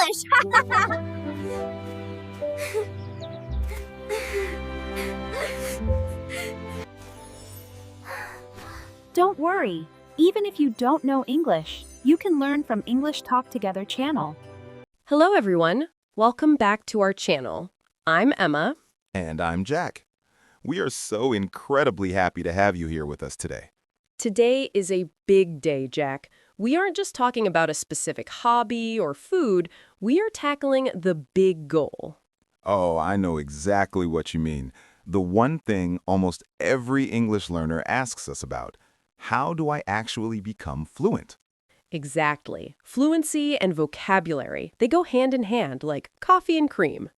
English! Don't worry. Even if you don't know English, you can learn from English Talk Together channel. Hello, everyone. Welcome back to our channel. I'm Emma. And I'm Jack. We are so incredibly happy to have you here with us today. Today is a big day, Jack. We aren't just talking about a specific hobby or food. We are tackling the big goal. Oh, I know exactly what you mean. The one thing almost every English learner asks us about. How do I actually become fluent? Exactly. Fluency and vocabulary, they go hand in hand like coffee and cream.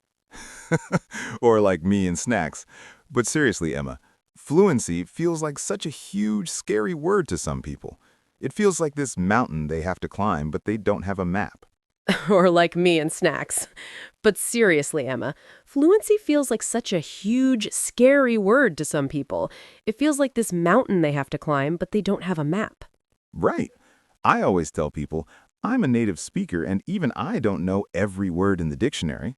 Or like me and snacks. But seriously, Emma, fluency feels like such a huge, scary word to some people. It feels like this mountain they have to climb, but they don't have a map. Or like me and snacks. But seriously, Emma, fluency feels like such a huge, scary word to some people. It feels like this mountain they have to climb, but they don't have a map. Right. I always tell people, I'm a native speaker and even I don't know every word in the dictionary.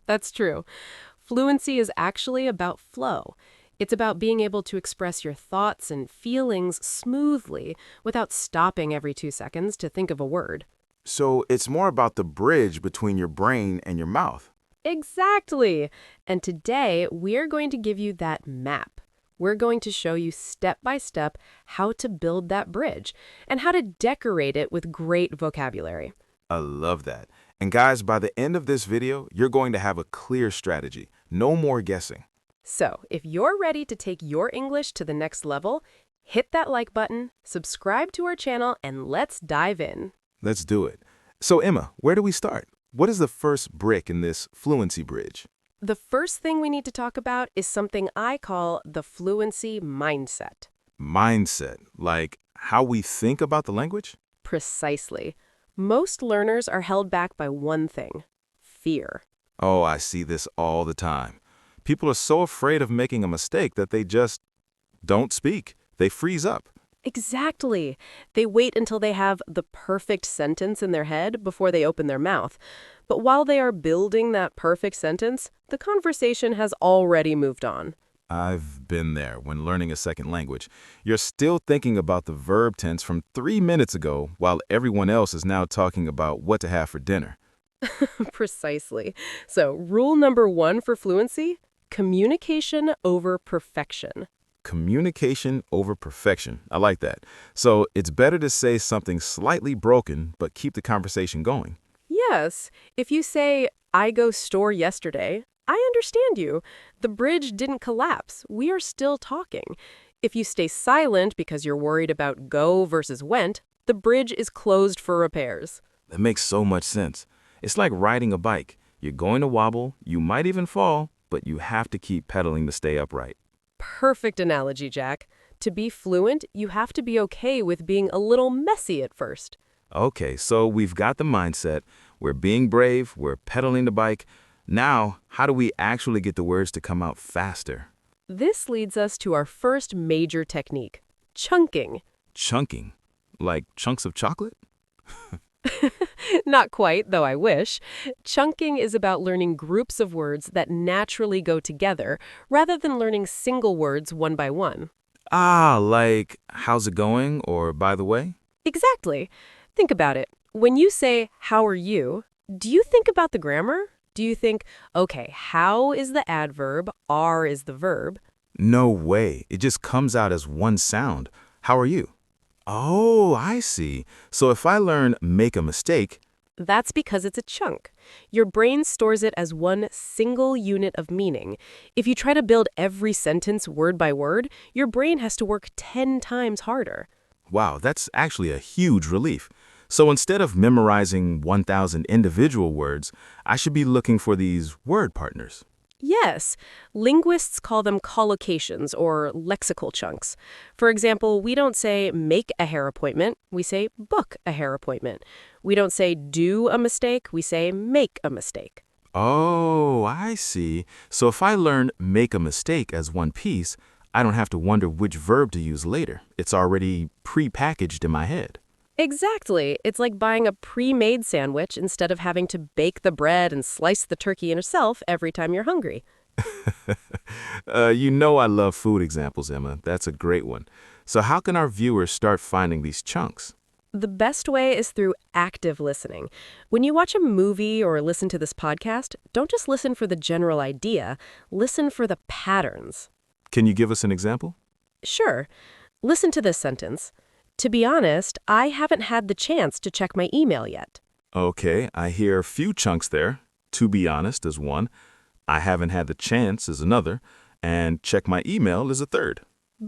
That's true. Fluency is actually about flow. It's about being able to express your thoughts and feelings smoothly without stopping every 2 seconds to think of a word. So it's more about the bridge between your brain and your mouth. Exactly. And today, we're going to give you that map. We're going to show you step by step how to build that bridge and how to decorate it with great vocabulary. I love that. And guys, by the end of this video, you're going to have a clear strategy. No more guessing. So, if you're ready to take your English to the next level, hit that like button, subscribe to our channel, and let's dive in. Let's do it. So Emma, where do we start? What is the first brick in this fluency bridge? The first thing we need to talk about is something I call the fluency mindset. Mindset, like how we think about the language? Precisely. Most learners are held back by one thing: fear. Oh, I see this all the time. People are so afraid of making a mistake that they just don't speak. They freeze up. Exactly. They wait until they have the perfect sentence in their head before they open their mouth. But while they are building that perfect sentence, the conversation has already moved on. I've been there when learning a second language. You're still thinking about the verb tense from 3 minutes ago while everyone else is now talking about what to have for dinner. Precisely. So, rule number 1 for fluency: communication over perfection. Communication over perfection. I like that. So it's better to say something slightly broken, but keep the conversation going. Yes. If you say, "I go store yesterday," I understand you. The bridge didn't collapse. We are still talking. If you stay silent because you're worried about go versus went, the bridge is closed for repairs. That makes so much sense. It's like riding a bike. You're going to wobble, you might even fall, but you have to keep pedaling to stay upright. Perfect analogy, Jack. To be fluent, you have to be okay with being a little messy at first. Okay, so we've got the mindset. We're being brave, we're pedaling the bike. Now, how do we actually get the words to come out faster? This leads us to our first major technique: chunking. Chunking? Like chunks of chocolate? Not quite, though I wish. Chunking is about learning groups of words that naturally go together, rather than learning single words one by one. Ah, like how's it going or by the way? Exactly. Think about it. When you say, "How are you?" do you think about the grammar? Do you think, okay, how is the adverb, are is the verb? No way. It just comes out as one sound. How are you? Oh, I see. So if I learn make a mistake, That's because it's a chunk. Your brain stores it as one single unit of meaning. If you try to build every sentence word by word, your brain has to work 10 times harder. wow, that's actually a huge relief. So instead of memorizing 1,000 individual words, I should be looking for these word partners. Yes, linguists call them collocations or lexical chunks. For example, we don't say make a hair appointment, we say book a hair appointment. We don't say do a mistake, we say make a mistake. Oh, I see. So if I learn make a mistake as one piece, I don't have to wonder which verb to use later. It's already pre-packaged in my head. Exactly. It's like buying a pre-made sandwich instead of having to bake the bread and slice the turkey yourself every time you're hungry. You know I love food examples, Emma. That's a great one. So how can our viewers start finding these chunks? The best way is through active listening. When you watch a movie or listen to this podcast, don't just listen for the general idea, listen for the patterns. Can you give us an example? Sure. Listen to this sentence. To be honest, I haven't had the chance to check my email yet. Okay, I hear a few chunks there. To be honest is one. I haven't had the chance is another. And check my email is a third.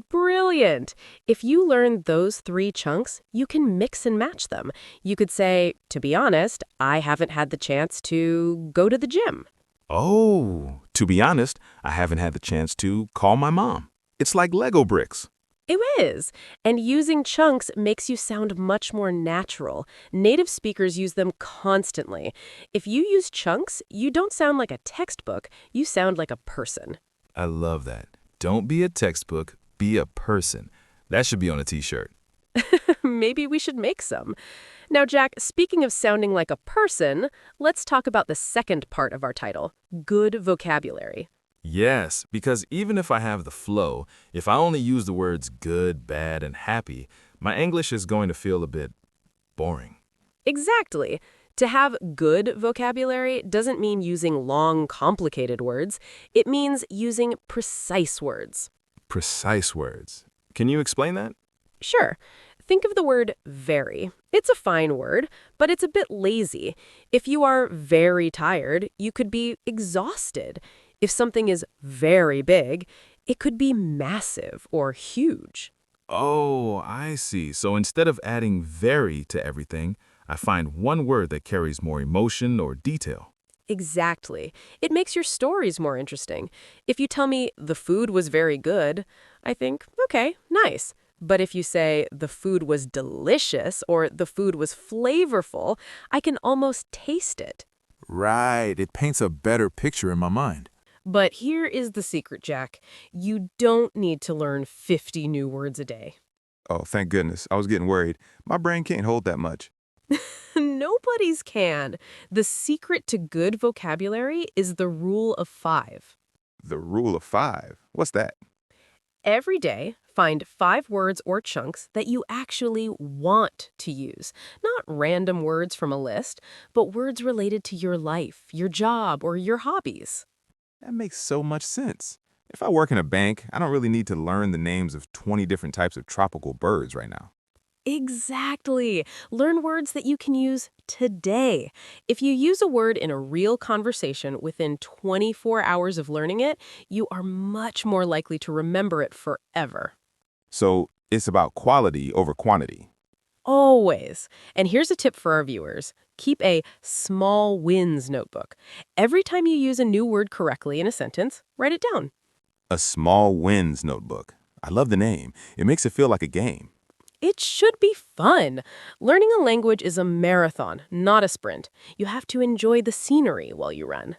Brilliant! If you learn those 3 chunks, you can mix and match them. You could say, to be honest, I haven't had the chance to go to the gym. Oh, to be honest, I haven't had the chance to call my mom. It's like Lego bricks. It is. And using chunks makes you sound much more natural. Native speakers use them constantly. If you use chunks, you don't sound like a textbook, you sound like a person. I love that. Don't be a textbook, be a person. That should be on a t-shirt. Maybe we should make some. Now, Jack, speaking of sounding like a person, let's talk about the second part of our title, good vocabulary. Yes, because even if I have the flow, if I only use the words good, bad, and happy, my English is going to feel a bit boring. Exactly. To have good vocabulary doesn't mean using long, complicated words. It means using precise words. Precise words. Can you explain that? Sure. Think of the word very. It's a fine word, but it's a bit lazy. If you are very tired, you could be exhausted. If something is very big, it could be massive or huge. Oh, I see. So instead of adding very to everything, I find one word that carries more emotion or detail. Exactly. It makes your stories more interesting. If you tell me the food was very good, I think, okay, nice. But if you say the food was delicious or the food was flavorful, I can almost taste it. Right, it paints a better picture in my mind. But here is the secret, Jack. You don't need to learn 50 new words a day. Oh, thank goodness. I was getting worried. My brain can't hold that much. Nobody's can. The secret to good vocabulary is the rule of 5. The rule of 5. What's that? Every day, find 5 words or chunks that you actually want to use. Not random words from a list, but words related to your life, your job, or your hobbies. That makes so much sense. If I work in a bank, I don't really need to learn the names of 20 different types of tropical birds right now. Exactly. Learn words that you can use today. If you use a word in a real conversation within 24 hours of learning it, you are much more likely to remember it forever. So it's about quality over quantity. Always. And here's a tip for our viewers. Keep a small wins notebook. Every time you use a new word correctly in a sentence, write it down. A small wins notebook. I love the name. It makes it feel like a game. It should be fun. Learning a language is a marathon, not a sprint. You have to enjoy the scenery while you run.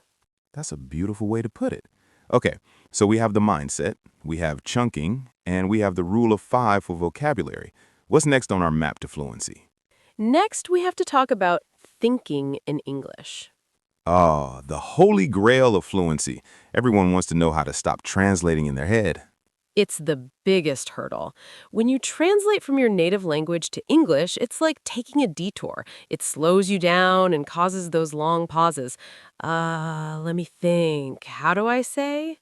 That's a beautiful way to put it. Okay, so we have the mindset, we have chunking, and we have the rule of 5 for vocabulary. What's next on our map to fluency? Next, we have to talk about thinking in English. Ah, the holy grail of fluency. Everyone wants to know how to stop translating in their head. It's the biggest hurdle. When you translate from your native language to English, it's like taking a detour. It slows you down and causes those long pauses. Let me think. How do I say?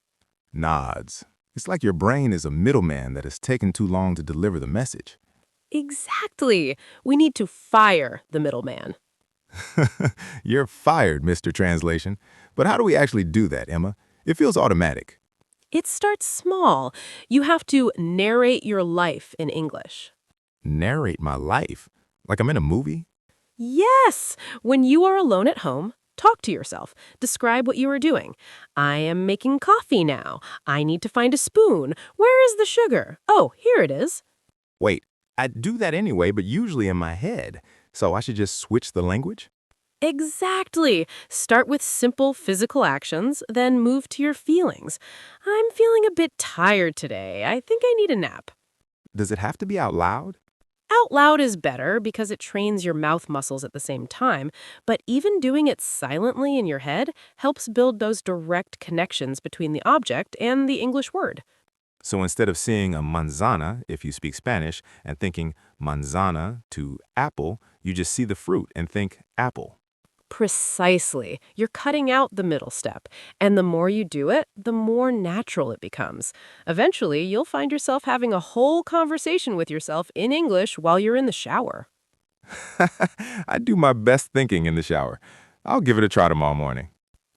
Nods. It's like your brain is a middleman that has taken too long to deliver the message. Exactly. We need to fire the middleman. You're fired, Mr. Translation. But how do we actually do that, Emma? It feels automatic. It starts small. You have to narrate your life in English. Narrate my life? Like I'm in a movie? Yes! When you are alone at home, talk to yourself. Describe what you are doing. I am making coffee now. I need to find a spoon. Where is the sugar? Oh, here it is. Wait, I do that anyway, but usually in my head. So I should just switch the language? Exactly. Start with simple physical actions, then move to your feelings. I'm feeling a bit tired today. I think I need a nap. Does it have to be out loud? Out loud is better because it trains your mouth muscles at the same time, but even doing it silently in your head helps build those direct connections between the object and the English word. So instead of seeing a manzana, if you speak Spanish, and thinking manzana to apple, you just see the fruit and think apple. Precisely. You're cutting out the middle step, and the more you do it, the more natural it becomes. Eventually, you'll find yourself having a whole conversation with yourself in English while you're in the shower. I do my best thinking in the shower. I'll give it a try tomorrow morning.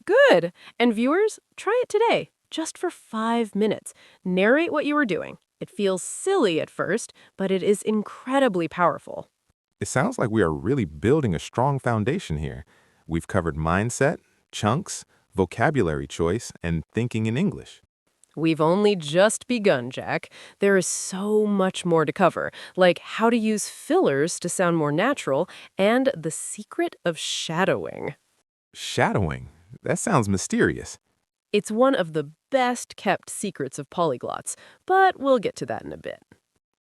Good. And viewers, try it today, just for 5 minutes. Narrate what you were doing. It feels silly at first, but it is incredibly powerful. It sounds like we are really building a strong foundation here. We've covered mindset, chunks, vocabulary choice, and thinking in English. We've only just begun, Jack. There is so much more to cover, like how to use fillers to sound more natural and the secret of shadowing. Shadowing? That sounds mysterious. It's one of the best kept secrets of polyglots, but we'll get to that in a bit.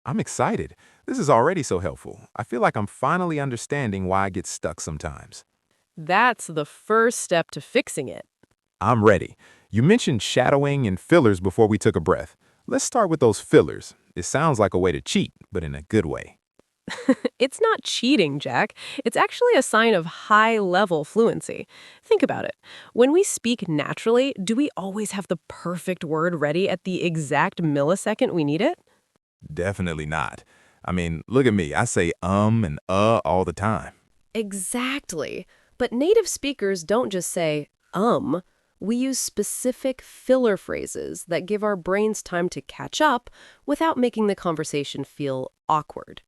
I'm excited. This is already so helpful. I feel like I'm finally understanding why I get stuck sometimes. That's the first step to fixing it. I'm ready. You mentioned shadowing and fillers before we took a breath. Let's start with those fillers. It sounds like a way to cheat, but in a good way. It's not cheating, Jack. It's actually a sign of high-level fluency. Think about it. When we speak naturally, do we always have the perfect word ready at the exact millisecond we need it? Definitely not. I mean, look at me. I say and all the time. Exactly. But native speakers don't just say, We use specific filler phrases that give our brains time to catch up without making the conversation feel awkward.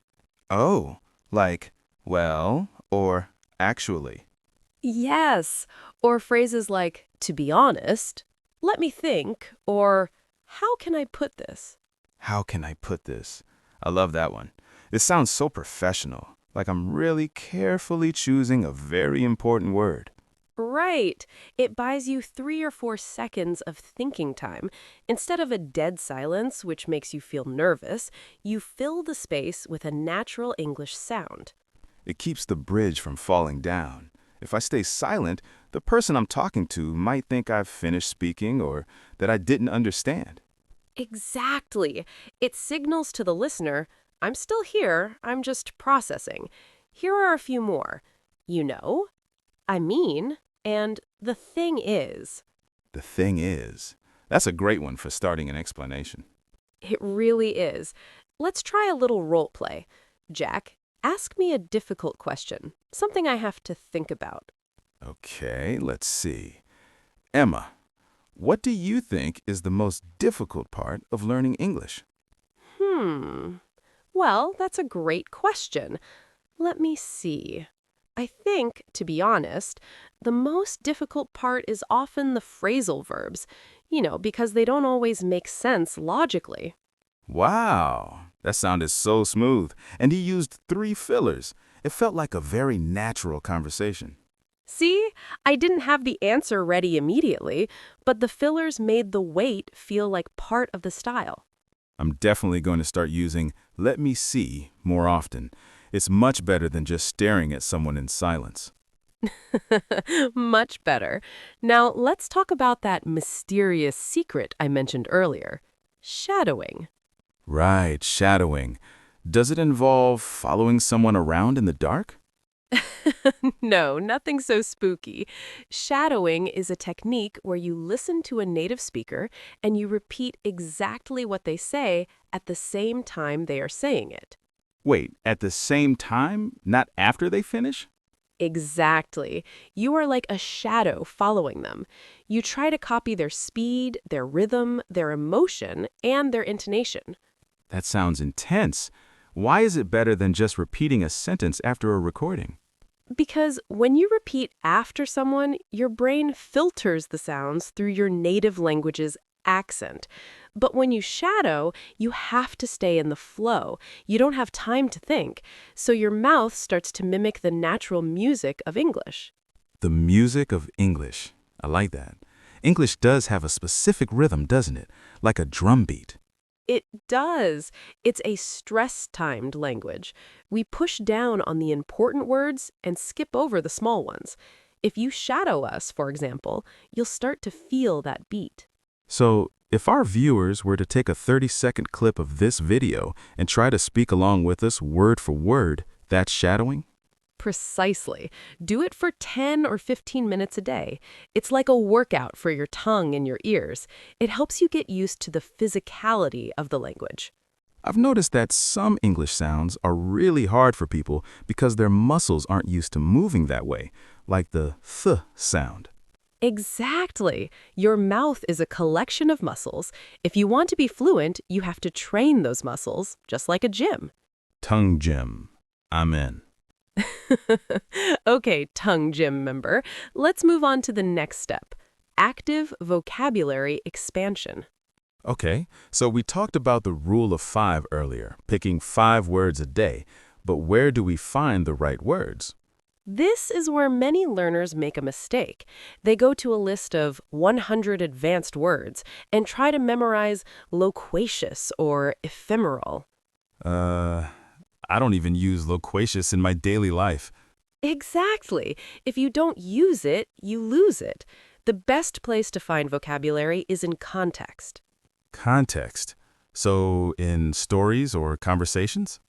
Oh, like, well, or actually. Yes. Or phrases like, to be honest, let me think, or how can I put this? How can I put this? I love that one. It sounds so professional, like I'm really carefully choosing a very important word. Right. It buys you 3 or 4 seconds of thinking time. Instead of a dead silence, which makes you feel nervous, you fill the space with a natural English sound. It keeps the bridge from falling down. If I stay silent, the person I'm talking to might think I've finished speaking or that I didn't understand. Exactly. It signals to the listener, I'm still here, I'm just processing. Here are a few more. You know, I mean, and the thing is. The thing is, that's a great one for starting an explanation. It really is. Let's try a little role play. Jack, ask me a difficult question, something I have to think about. Okay, let's see. Emma, what do you think is the most difficult part of learning English? Well, that's a great question. Let me see. I think, to be honest, the most difficult part is often the phrasal verbs, because they don't always make sense logically. Wow, that sounded so smooth. And he used 3 fillers. It felt like a very natural conversation. See, I didn't have the answer ready immediately, but the fillers made the wait feel like part of the style. I'm definitely going to start using "let me see" more often. It's much better than just staring at someone in silence. Much better. Now, let's talk about that mysterious secret I mentioned earlier. Shadowing. Right, shadowing. Does it involve following someone around in the dark? No, nothing so spooky. Shadowing is a technique where you listen to a native speaker and you repeat exactly what they say at the same time they are saying it. Wait, at the same time, not after they finish? Exactly. You are like a shadow following them. You try to copy their speed, their rhythm, their emotion, and their intonation. That sounds intense. Why is it better than just repeating a sentence after a recording? Because when you repeat after someone, your brain filters the sounds through your native language's accent. But when you shadow, you have to stay in the flow. You don't have time to think. So your mouth starts to mimic the natural music of English. The music of English. I like that. English does have a specific rhythm, doesn't it? Like a drum beat. It does. It's a stress-timed language. We push down on the important words and skip over the small ones. If you shadow us, for example, you'll start to feel that beat. So, if our viewers were to take a 30-second clip of this video and try to speak along with us word for word, that's shadowing? Precisely. Do it for 10 or 15 minutes a day. It's like a workout for your tongue and your ears. It helps you get used to the physicality of the language. I've noticed that some English sounds are really hard for people because their muscles aren't used to moving that way, like the th sound. Exactly. Your mouth is a collection of muscles. If you want to be fluent, you have to train those muscles, just like a gym. Tongue gym. I'm in. Okay, tongue gym member. Let's move on to the next step. Active vocabulary expansion. Okay, so we talked about the rule of 5 earlier, picking 5 words a day, but where do we find the right words? This is where many learners make a mistake. They go to a list of 100 advanced words and try to memorize loquacious or ephemeral. I don't even use loquacious in my daily life. Exactly. If you don't use it, you lose it. The best place to find vocabulary is in context. Context. So, in stories or conversations?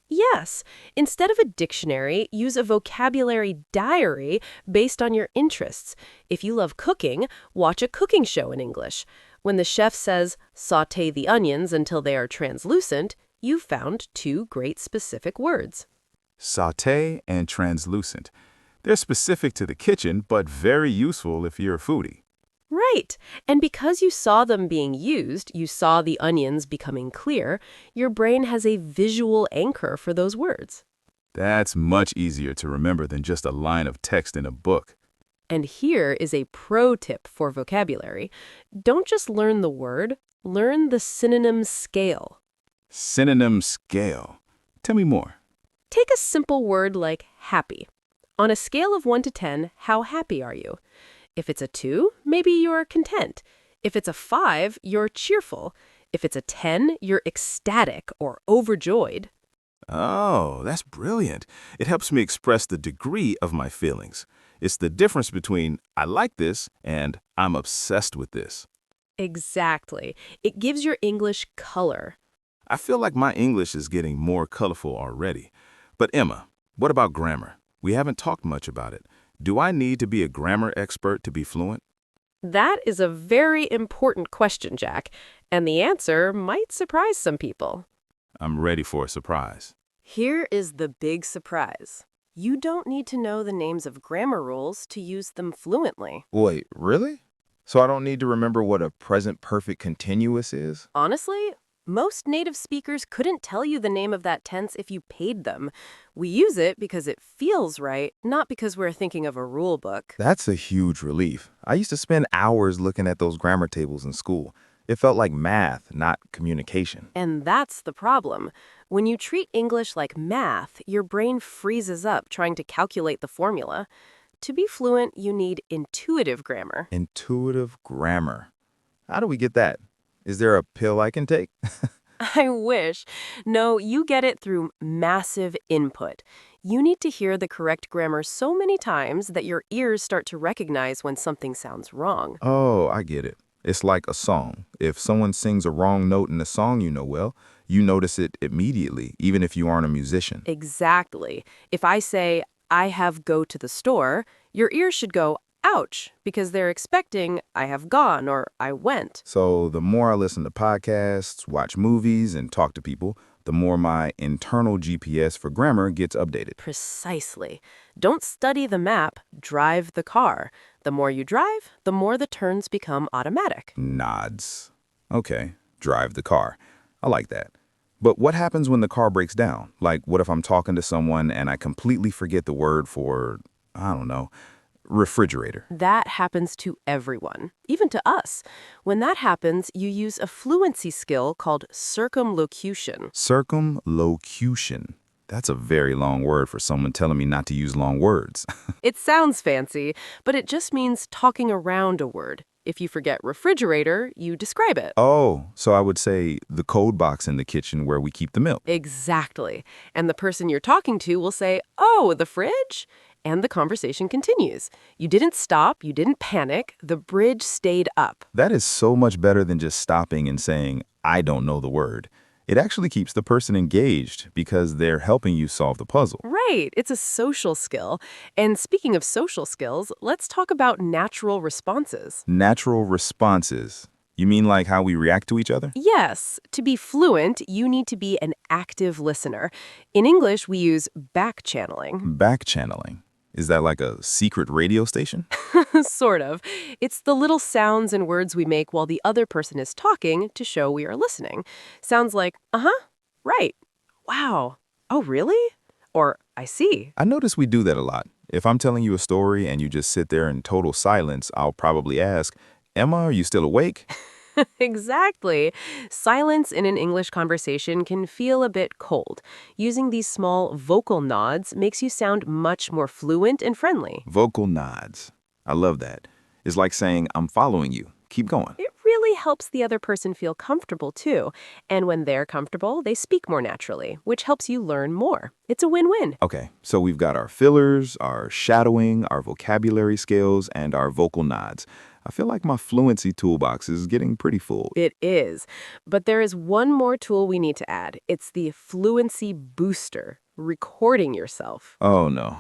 Yes. Instead of a dictionary, use a vocabulary diary based on your interests. If you love cooking, watch a cooking show in English. When the chef says, "Sauté the onions until they are translucent," you've found 2 great specific words. Sauté and translucent. They're specific to the kitchen, but very useful if you're a foodie. Right. And because you saw them being used, you saw the onions becoming clear, your brain has a visual anchor for those words. That's much easier to remember than just a line of text in a book. And here is a pro tip for vocabulary. Don't just learn the word, learn the synonym scale. Synonym scale. Tell me more. Take a simple word like happy. On a scale of 1 to 10, how happy are you? If it's a 2, maybe you're content. If it's a 5, you're cheerful. If it's a 10, you're ecstatic or overjoyed. Oh, that's brilliant. It helps me express the degree of my feelings. It's the difference between I like this and I'm obsessed with this. Exactly. It gives your English color. I feel like my English is getting more colorful already. But Emma, what about grammar? We haven't talked much about it. Do I need to be a grammar expert to be fluent? That is a very important question, Jack, and the answer might surprise some people. I'm ready for a surprise. Here is the big surprise. You don't need to know the names of grammar rules to use them fluently. Wait, really? So I don't need to remember what a present perfect continuous is? Honestly, most native speakers couldn't tell you the name of that tense if you paid them. We use it because it feels right, not because we're thinking of a rule book. That's a huge relief. I used to spend hours looking at those grammar tables in school. It felt like math, not communication. And that's the problem. When you treat English like math, your brain freezes up trying to calculate the formula. To be fluent, you need intuitive grammar. Intuitive grammar. How do we get that? Is there a pill I can take? I wish. No, you get it through massive input. You need to hear the correct grammar so many times that your ears start to recognize when something sounds wrong. Oh, I get it. It's like a song. If someone sings a wrong note in a song you know well, you notice it immediately, even if you aren't a musician. Exactly. If I say, "I have go to the store," your ears should go, "Ouch," because they're expecting "I have gone" or "I went." So the more I listen to podcasts, watch movies, and talk to people, the more my internal GPS for grammar gets updated. Precisely. Don't study the map, drive the car. The more you drive, the more the turns become automatic. Nods. Okay, drive the car. I like that. But what happens when the car breaks down? Like, what if I'm talking to someone and I completely forget the word for, I don't know, refrigerator? That happens to everyone, even to us. When that happens, you use a fluency skill called circumlocution. Circumlocution. That's a very long word for someone telling me not to use long words. It sounds fancy, but it just means talking around a word. If you forget refrigerator, you describe it. Oh, so I would say the code box in the kitchen where we keep the milk. Exactly. And the person you're talking to will say, "Oh, the fridge?" And the conversation continues. You didn't stop, you didn't panic, the bridge stayed up. That is so much better than just stopping and saying, I don't know the word. It actually keeps the person engaged because they're helping you solve the puzzle. Right, it's a social skill. And speaking of social skills, let's talk about natural responses. Natural responses. You mean like how we react to each other? Yes, to be fluent, you need to be an active listener. In English, we use back channeling. Back channeling. Is that like a secret radio station? Sort of. It's the little sounds and words we make while the other person is talking to show we are listening. Sounds like, uh-huh, right, wow, oh, really? Or, I see. I notice we do that a lot. If I'm telling you a story and you just sit there in total silence, I'll probably ask, Emma, are you still awake? Exactly. Silence in an English conversation can feel a bit cold. Using these small vocal nods makes you sound much more fluent and friendly. Vocal nods. I love that. It's like saying, I'm following you. Keep going. It really helps the other person feel comfortable, too. And when they're comfortable, they speak more naturally, which helps you learn more. It's a win-win. Okay, so we've got our fillers, our shadowing, our vocabulary skills, and our vocal nods. I feel like my fluency toolbox is getting pretty full. It is. But there is one more tool we need to add. It's the Fluency Booster, recording yourself. Oh, no.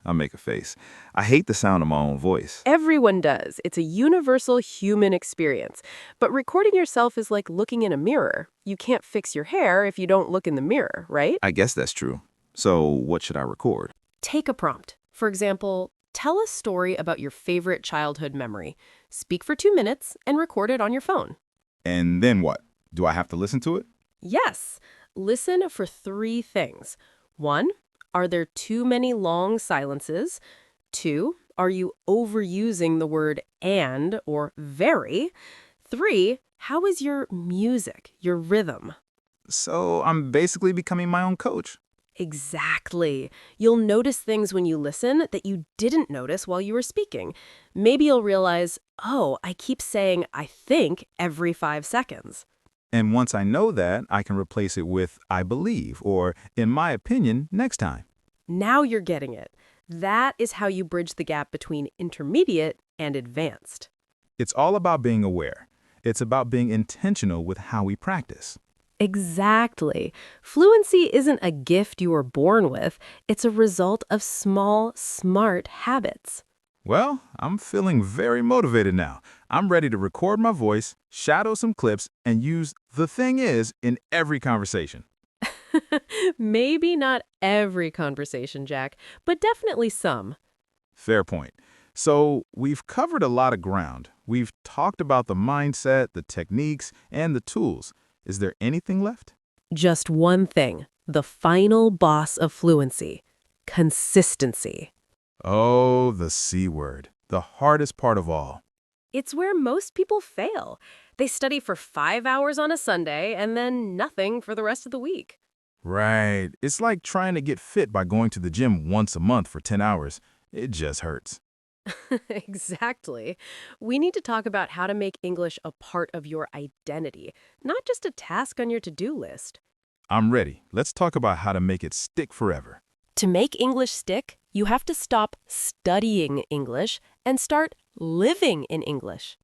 I'll make a face. I hate the sound of my own voice. Everyone does. It's a universal human experience. But recording yourself is like looking in a mirror. You can't fix your hair if you don't look in the mirror, right? I guess that's true. So what should I record? Take a prompt. For example, tell a story about your favorite childhood memory. Speak for 2 minutes and record it on your phone. And then what? Do I have to listen to it? Yes. Listen for 3 things. 1, are there too many long silences? 2, are you overusing the word and or very? 3, how is your music, your rhythm? So I'm basically becoming my own coach. Exactly. You'll notice things when you listen that you didn't notice while you were speaking. Maybe you'll realize, oh, I keep saying I think every 5 seconds. And once I know that, I can replace it with I believe or in my opinion next time. Now you're getting it. That is how you bridge the gap between intermediate and advanced. It's all about being aware. It's about being intentional with how we practice. Exactly. Fluency isn't a gift you were born with. It's a result of small, smart habits. Well, I'm feeling very motivated now. I'm ready to record my voice, shadow some clips, and use the thing is in every conversation. Maybe not every conversation, Jack, but definitely some. Fair point. So we've covered a lot of ground. We've talked about the mindset, the techniques, and the tools. Is there anything left? Just one thing, the final boss of fluency, consistency. Oh, the C word, the hardest part of all. It's where most people fail. They study for 5 hours on a Sunday and then nothing for the rest of the week. Right. It's like trying to get fit by going to the gym once a month for 10 hours. It just hurts. Exactly. We need to talk about how to make English a part of your identity, not just a task on your to-do list. I'm ready. Let's talk about how to make it stick forever. To make English stick, you have to stop studying English and start living in English.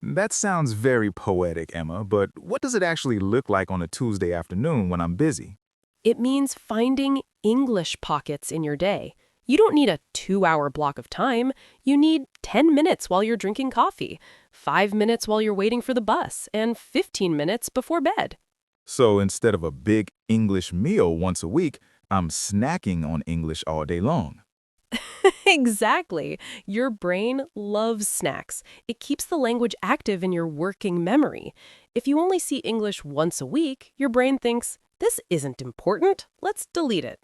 That sounds very poetic, Emma, but what does it actually look like on a Tuesday afternoon when I'm busy? It means finding English pockets in your day. You don't need a 2-hour block of time. You need 10 minutes while you're drinking coffee, 5 minutes while you're waiting for the bus, and 15 minutes before bed. So instead of a big English meal once a week, I'm snacking on English all day long. Exactly. Your brain loves snacks. It keeps the language active in your working memory. If you only see English once a week, your brain thinks, this isn't important. Let's delete it.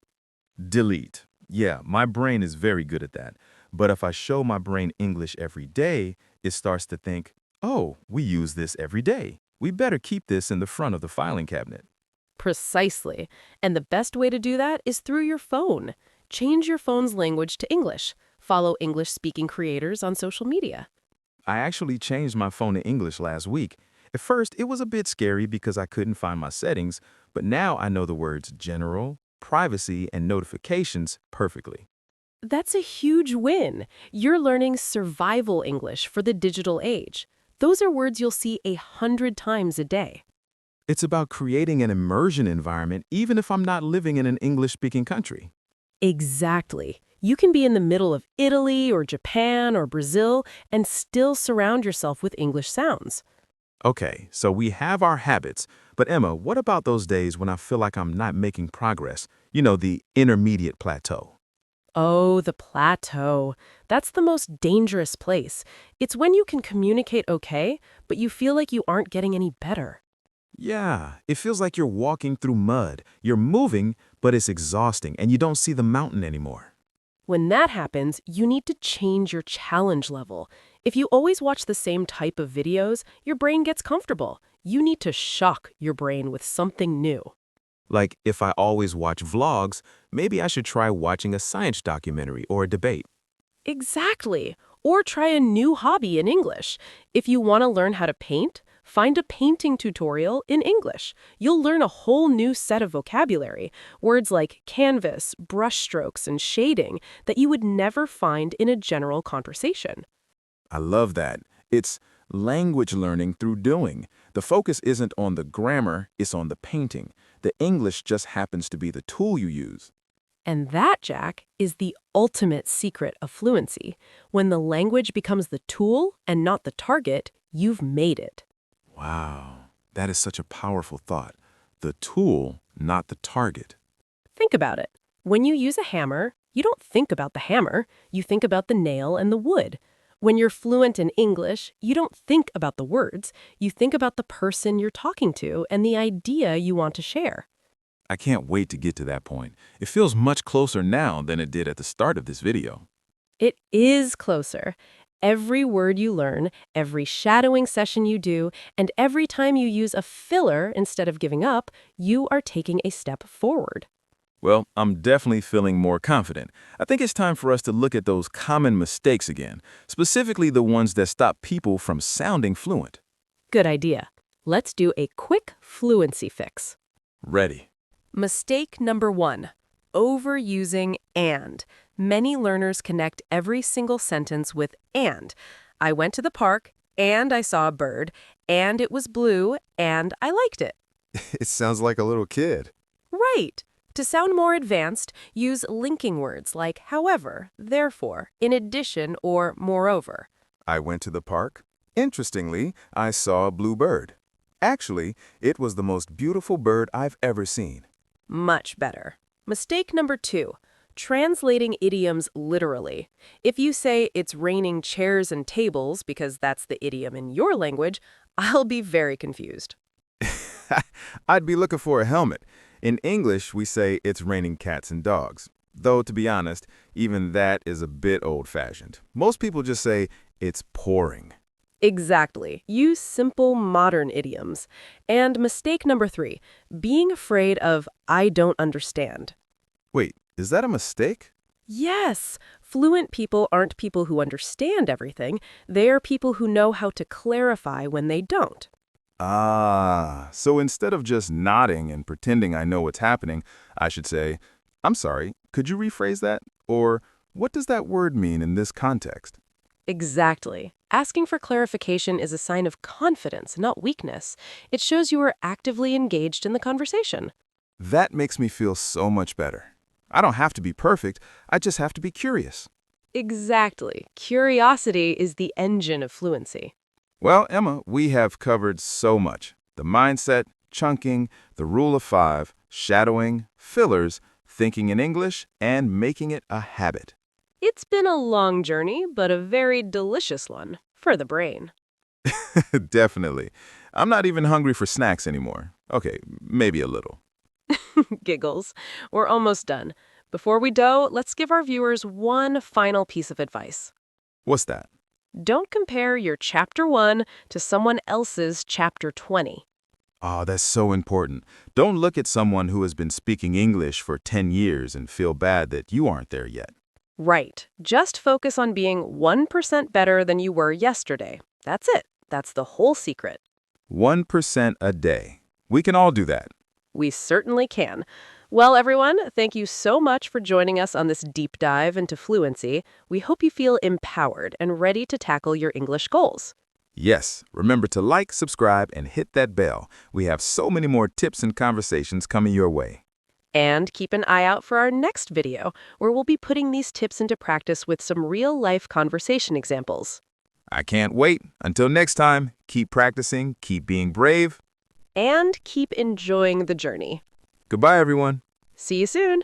Delete. Yeah, my brain is very good at that. But if I show my brain English every day, it starts to think, oh, we use this every day. We better keep this in the front of the filing cabinet. Precisely. And the best way to do that is through your phone. Change your phone's language to English. Follow English-speaking creators on social media. I actually changed my phone to English last week. At first, it was a bit scary because I couldn't find my settings, but now I know the words general, privacy, and notifications perfectly. That's a huge win. You're learning survival English for the digital age. Those are words you'll see 100 times a day. It's about creating an immersion environment even if I'm not living in an English-speaking country. Exactly. You can be in the middle of Italy or Japan or Brazil and still surround yourself with English sounds. Okay, so we have our habits, but Emma, what about those days when I feel like I'm not making progress? You know, the intermediate plateau. Oh, the plateau. That's the most dangerous place. It's when you can communicate okay, but you feel like you aren't getting any better. Yeah, it feels like you're walking through mud. You're moving, but it's exhausting and you don't see the mountain anymore. When that happens, you need to change your challenge level. If you always watch the same type of videos, your brain gets comfortable. You need to shock your brain with something new. Like, if I always watch vlogs, maybe I should try watching a science documentary or a debate. Exactly. Or try a new hobby in English. If you want to learn how to paint, find a painting tutorial in English. You'll learn a whole new set of vocabulary, words like canvas, brushstrokes, and shading that you would never find in a general conversation. I love that. It's language learning through doing. The focus isn't on the grammar, it's on the painting. The English just happens to be the tool you use. And that, Jack, is the ultimate secret of fluency. When the language becomes the tool and not the target, you've made it. Wow, that is such a powerful thought. The tool, not the target. Think about it. When you use a hammer, you don't think about the hammer, you think about the nail and the wood. When you're fluent in English, you don't think about the words, you think about the person you're talking to and the idea you want to share. I can't wait to get to that point. It feels much closer now than it did at the start of this video. It is closer. Every word you learn, every shadowing session you do, and every time you use a filler instead of giving up, you are taking a step forward. Well, I'm definitely feeling more confident. I think it's time for us to look at those common mistakes again, specifically the ones that stop people from sounding fluent. Good idea. Let's do a quick fluency fix. Ready. Mistake number 1, overusing and. Many learners connect every single sentence with and. I went to the park, and I saw a bird, and it was blue, and I liked it. It sounds like a little kid. Right. To sound more advanced, use linking words like however, therefore, in addition, or moreover. I went to the park. Interestingly, I saw a blue bird. Actually, it was the most beautiful bird I've ever seen. Much better. Mistake number 2, translating idioms literally. If you say it's raining chairs and tables because that's the idiom in your language, I'll be very confused. I'd be looking for a helmet. In English, we say it's raining cats and dogs. Though, to be honest, even that is a bit old-fashioned. Most people just say it's pouring. Exactly. Use simple modern idioms. And mistake number 3, being afraid of I don't understand. Wait, is that a mistake? Yes, fluent people aren't people who understand everything. They are people who know how to clarify when they don't. Ah, so instead of just nodding and pretending I know what's happening, I should say, I'm sorry, could you rephrase that? Or, what does that word mean in this context? Exactly. Asking for clarification is a sign of confidence, not weakness. It shows you are actively engaged in the conversation. That makes me feel so much better. I don't have to be perfect, I just have to be curious. Exactly. Curiosity is the engine of fluency. Well, Emma, we have covered so much. The mindset, chunking, the rule of 5, shadowing, fillers, thinking in English, and making it a habit. It's been a long journey, but a very delicious one for the brain. Definitely. I'm not even hungry for snacks anymore. Okay, maybe a little. Giggles. We're almost done. Before we go, let's give our viewers one final piece of advice. What's that? Don't compare your Chapter 1 to someone else's Chapter 20. Oh, that's so important. Don't look at someone who has been speaking English for 10 years and feel bad that you aren't there yet. Right. Just focus on being 1% better than you were yesterday. That's it. That's the whole secret. 1% a day. We can all do that. We certainly can. Well, everyone, thank you so much for joining us on this deep dive into fluency. We hope you feel empowered and ready to tackle your English goals. Yes, remember to like, subscribe, and hit that bell. We have so many more tips and conversations coming your way. And keep an eye out for our next video, where we'll be putting these tips into practice with some real-life conversation examples. I can't wait. Until next time, keep practicing, keep being brave. And keep enjoying the journey. Goodbye, everyone. See you soon!